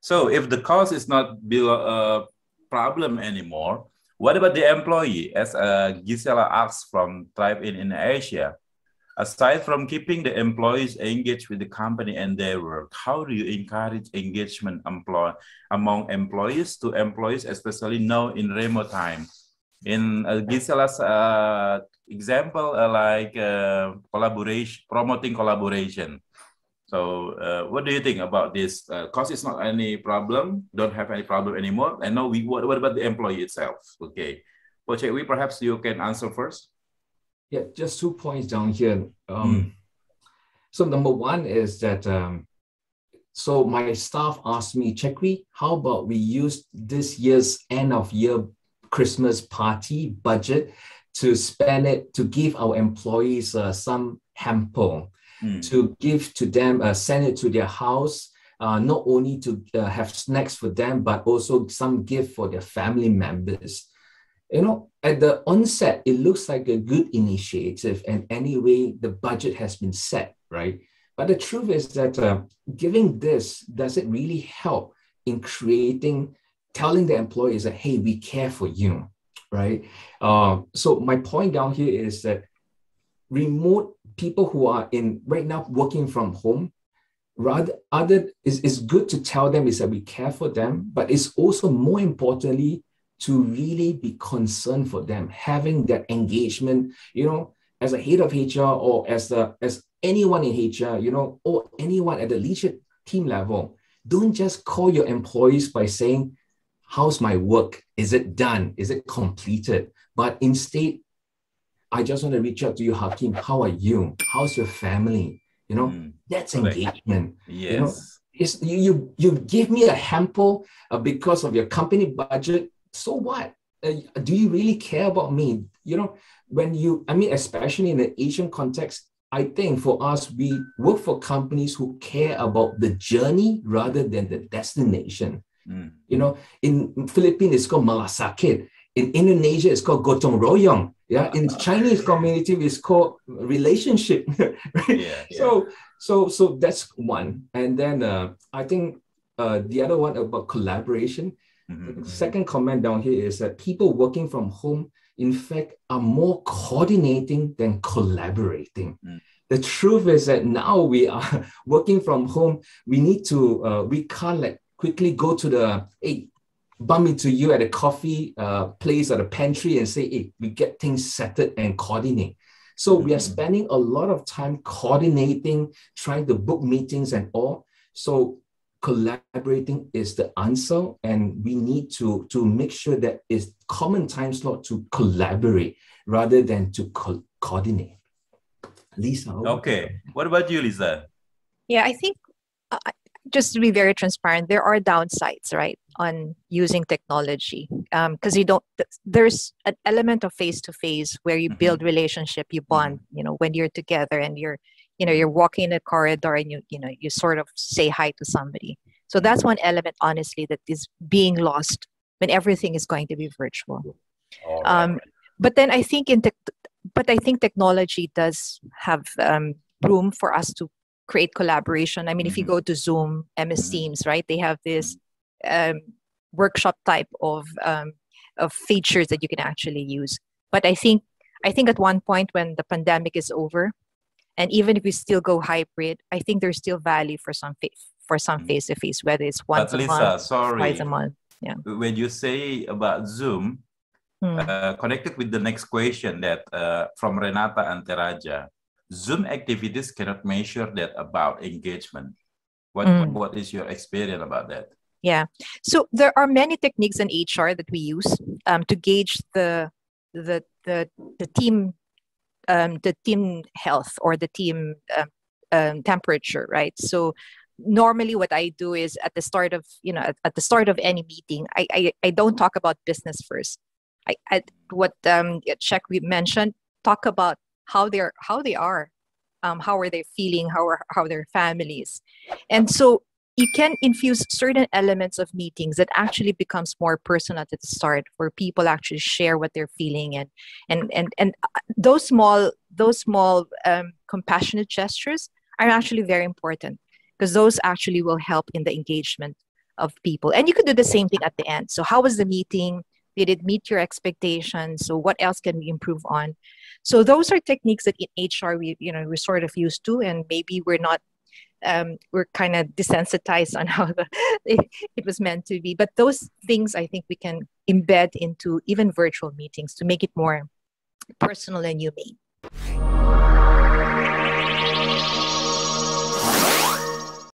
So if the cost is not below a problem anymore, what about the employee? As Gisela asked from Tribe in Asia, aside from keeping the employees engaged with the company and their work, how do you encourage engagement among employees to employees, especially now in remote time? In Gisela's example, collaboration, promoting collaboration. So what do you think about this? Cost is not any problem, don't have any problem anymore. And now what about the employee itself? Okay. Po Cik Wee, perhaps you can answer first. Yeah, just 2 points down here. So number one is that, so my staff asked me, Cik Wee, how about we use this year's end of year Christmas party budget to spend it, to give our employees some hamper, to give to them, send it to their house, not only to have snacks for them, but also some gift for their family members. You know, at the onset, it looks like a good initiative, and anyway, the budget has been set, right? But the truth is that giving this, does it really help in creating, telling the employees that, hey, we care for you, right? So my point down here is that remote people who are in right now working from home, it's good to tell them is that we care for them, but it's also more importantly to really be concerned for them, having that engagement, you know, as a head of HR or as anyone in HR, you know, or anyone at the leadership team level. Don't just call your employees by saying, how's my work? Is it done? Is it completed? But instead, I just want to reach out to you, Hakeem. How are you? How's your family? You know, that's engagement. Yes. You know, you give me a hamper because of your company budget. So what? Do you really care about me? You know, especially in the Asian context, I think for us, we work for companies who care about the journey rather than the destination. You know, in Philippines, it's called malasakit. In Indonesia, it's called gotong royong. Yeah, in Chinese community, it's called relationship. Right? So that's one. And then I think the other one about collaboration. The second comment down here is that people working from home, in fact, are more coordinating than collaborating. The truth is that now we are working from home. We need to, we can't like quickly go to bump into you at a coffee place or the pantry and say, hey, we get things settled and coordinate. So we are spending a lot of time coordinating, trying to book meetings and all. So collaborating is the answer, and we need to make sure that it's common time slot to collaborate rather than to coordinate. Lisa. Okay. What about you, Lisa? Yeah, I think just to be very transparent, there are downsides, right, on using technology, because there's an element of face-to-face where you build relationship, you bond, you know, when you're together and you're walking in a corridor and you sort of say hi to somebody. So that's one element, honestly, that is being lost when everything is going to be virtual. But then I think technology does have room for us to create collaboration. I mean, if you go to Zoom, MS Teams, right, they have this workshop type of features that you can actually use. But I think at one point when the pandemic is over, and even if we still go hybrid, I think there's still value for some face-to-face, whether it's once a month, twice a month. Yeah. When you say about Zoom, connected with the next question that from Renata Anteraja, Zoom activities cannot measure that about engagement. What is your experience about that? Yeah, so there are many techniques in HR that we use to gauge the team health or the team temperature, right? So normally what I do is at the start of any meeting, I don't talk about business first. What Cik Wee mentioned, talk about how they are, how are they feeling, how are their families, and so you can infuse certain elements of meetings that actually becomes more personal at the start, where people actually share what they're feeling, and those small compassionate gestures are actually very important, because those actually will help in the engagement of people. And you could do the same thing at the end. So how was the meeting? Did it meet your expectations? So what else can we improve on? So those are techniques that in HR we're sort of used to, and maybe we're kind of desensitized on how it was meant to be. But those things I think we can embed into even virtual meetings to make it more personal and humane.